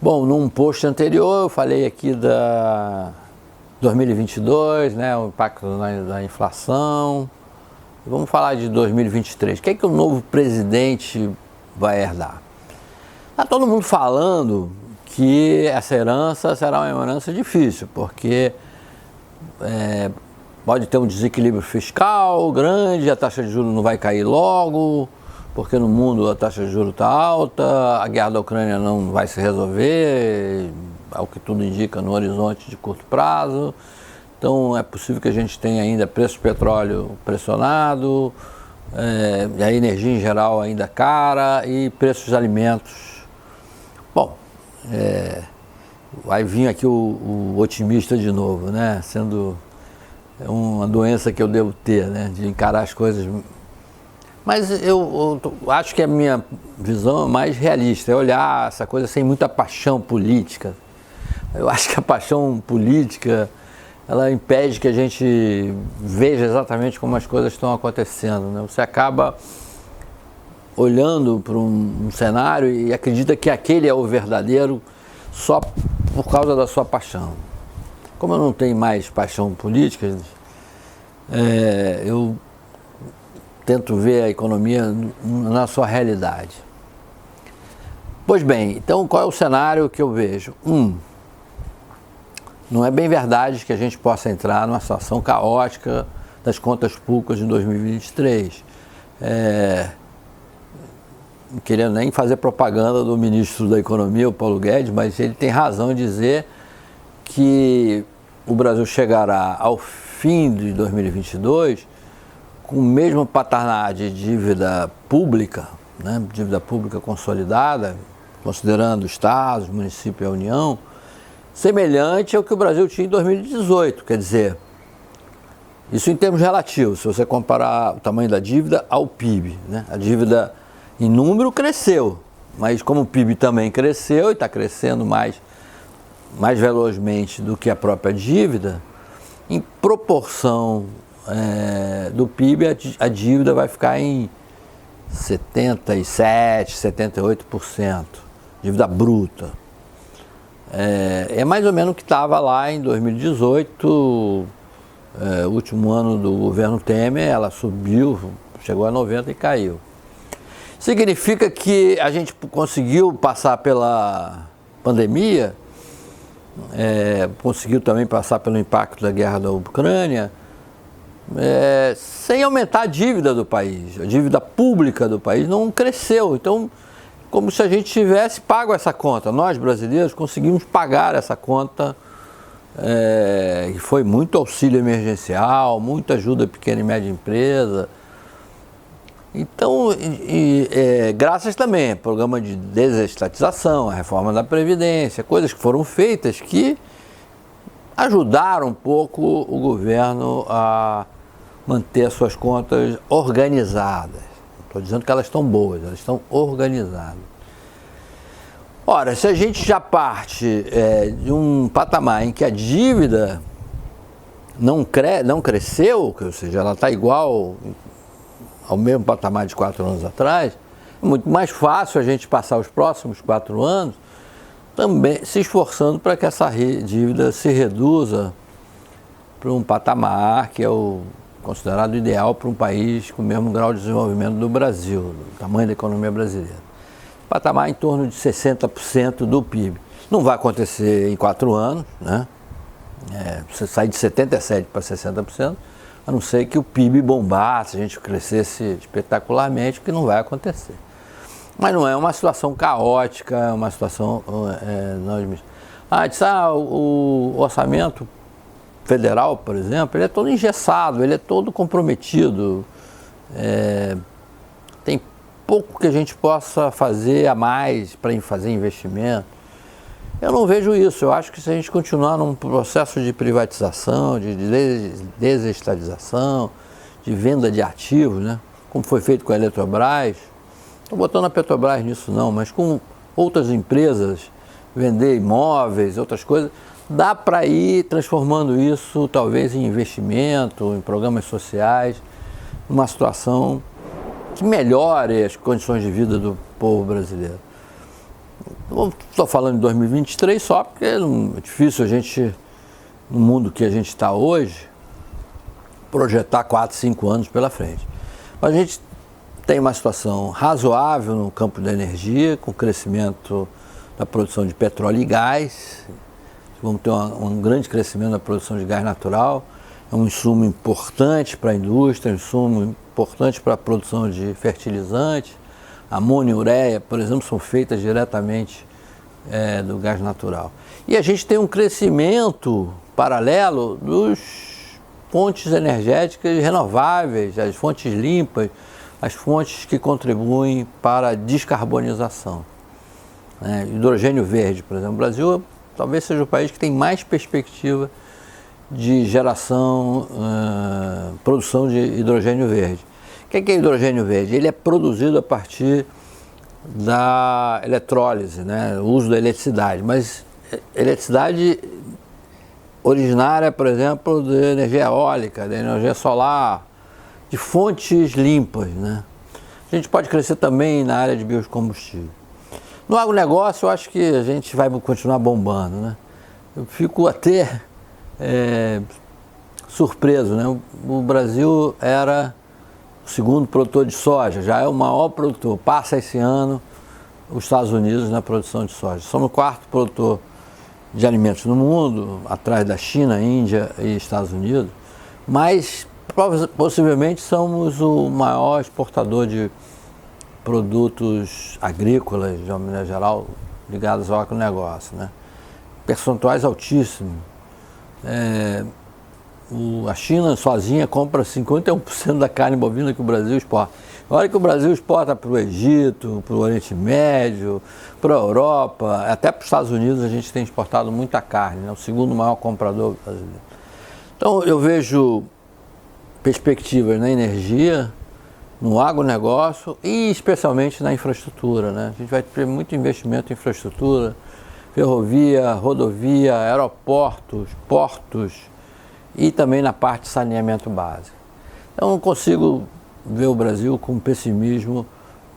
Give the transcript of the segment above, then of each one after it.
Bom, num post anterior eu falei aqui da 2022, né, o impacto da inflação. Vamos falar de 2023. O que é que o novo presidente vai herdar? Está todo mundo falando que essa herança será uma herança difícil, porque pode ter um desequilíbrio fiscal grande, a taxa de juros não vai cair logo, porque no mundo a taxa de juros está alta, a guerra da Ucrânia não vai se resolver, ao que tudo indica, no horizonte de curto prazo. Então é possível que a gente tenha ainda preço do petróleo pressionado, e a energia em geral ainda cara e preços de alimentos. Bom, vai vir aqui o otimista de novo, né? Sendo uma doença que eu devo ter, né? De encarar as coisas. Mas eu acho que a minha visão é mais realista, é olhar essa coisa sem muita paixão política. Eu acho que a paixão política, ela impede que a gente veja exatamente como as coisas estão acontecendo, né? Você acaba olhando para um cenário e acredita que aquele é o verdadeiro só por causa da sua paixão. Como eu não tenho mais paixão política, eu tento ver a economia na sua realidade. Pois bem, então qual é o cenário que eu vejo? Não é bem verdade que a gente possa entrar numa situação caótica das contas públicas de 2023. Não querendo nem fazer propaganda do ministro da Economia, o Paulo Guedes, mas ele tem razão em dizer que o Brasil chegará ao fim de 2022 com o mesmo patamar de dívida pública, né, dívida pública consolidada, considerando estados, município e a União, semelhante ao que o Brasil tinha em 2018, quer dizer, isso em termos relativos, se você comparar o tamanho da dívida ao PIB, né? A dívida em número cresceu, mas como o PIB também cresceu e está crescendo mais velozmente do que a própria dívida, em proporção do PIB, a dívida vai ficar em 77%, 78%, dívida bruta. É mais ou menos o que estava lá em 2018, o último ano do governo Temer, ela subiu, chegou a 90% e caiu. Significa que a gente conseguiu passar pela pandemia, conseguiu também passar pelo impacto da guerra da Ucrânia, sem aumentar a dívida do país. A dívida pública do país não cresceu. Então, como se a gente tivesse pago essa conta. Nós, brasileiros, conseguimos pagar essa conta, que foi muito auxílio emergencial, muita ajuda a pequena e média empresa. Então, graças também ao programa de desestatização, a reforma da Previdência, coisas que foram feitas que ajudaram um pouco o governo a manter as suas contas organizadas. Não estou dizendo que elas estão boas, elas estão organizadas. Ora, se a gente já parte de um patamar em que a dívida não cresceu, ou seja, ela está igual ao mesmo patamar de 4 anos atrás, é muito mais fácil a gente passar os próximos 4 anos também se esforçando para que essa dívida se reduza para um patamar que é o considerado ideal para um país com o mesmo grau de desenvolvimento do Brasil, do tamanho da economia brasileira. Patamar em torno de 60% do PIB. Não vai acontecer em 4 anos, né? Você sai de 77% para 60%, a não ser que o PIB bombasse, a gente crescesse espetacularmente, o que não vai acontecer. Mas não é uma situação caótica, é uma situação... o orçamento federal, por exemplo, ele é todo engessado, ele é todo comprometido. Tem pouco que a gente possa fazer a mais para fazer investimento. Eu não vejo isso. Eu acho que se a gente continuar num processo de privatização, de desestatização, de venda de ativos, né, como foi feito com a Eletrobras, estou botando a Petrobras nisso não, mas com outras empresas, vender imóveis, outras coisas, dá para ir transformando isso talvez em investimento, em programas sociais, numa situação que melhore as condições de vida do povo brasileiro. Estou falando de 2023 só porque é difícil a gente, no mundo que a gente está hoje, projetar 4, 5 anos pela frente. Mas a gente tem uma situação razoável no campo da energia, com o crescimento da produção de petróleo e gás. Vamos ter um grande crescimento da produção de gás natural. É um insumo importante para a indústria, um insumo importante para a produção de fertilizantes. Amônia e ureia, por exemplo, são feitas diretamente do gás natural. E a gente tem um crescimento paralelo dos fontes energéticas renováveis, as fontes limpas, as fontes que contribuem para a descarbonização. Hidrogênio verde, por exemplo. O Brasil talvez seja o país que tem mais perspectiva de geração, produção de hidrogênio verde. O que é hidrogênio verde? Ele é produzido a partir da eletrólise, o uso da eletricidade, mas eletricidade originária, por exemplo, de energia eólica, de energia solar, de fontes limpas. A gente pode crescer também na área de biocombustível. No agronegócio, eu acho que a gente vai continuar bombando. Eu fico até surpreso. O Brasil era o segundo produtor de soja, já é o maior produtor, passa esse ano os Estados Unidos na produção de soja. Somos o quarto produtor de alimentos no mundo, atrás da China, Índia e Estados Unidos, mas possivelmente somos o maior exportador de produtos agrícolas, de uma maneira geral, ligados ao agronegócio. Percentuais altíssimos. A China sozinha compra 51% da carne bovina que o Brasil exporta. Olha que o Brasil exporta para o Egito, para o Oriente Médio, para a Europa, até para os Estados Unidos a gente tem exportado muita carne, o segundo maior comprador brasileiro. Então eu vejo perspectivas na energia, no agronegócio e especialmente na infraestrutura. A gente vai ter muito investimento em infraestrutura, ferrovia, rodovia, aeroportos, portos, e também na parte de saneamento básico. Então não consigo ver o Brasil com pessimismo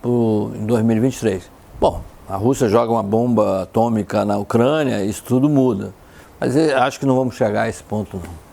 em 2023. Bom, a Rússia joga uma bomba atômica na Ucrânia, isso tudo muda. Mas eu acho que não vamos chegar a esse ponto não.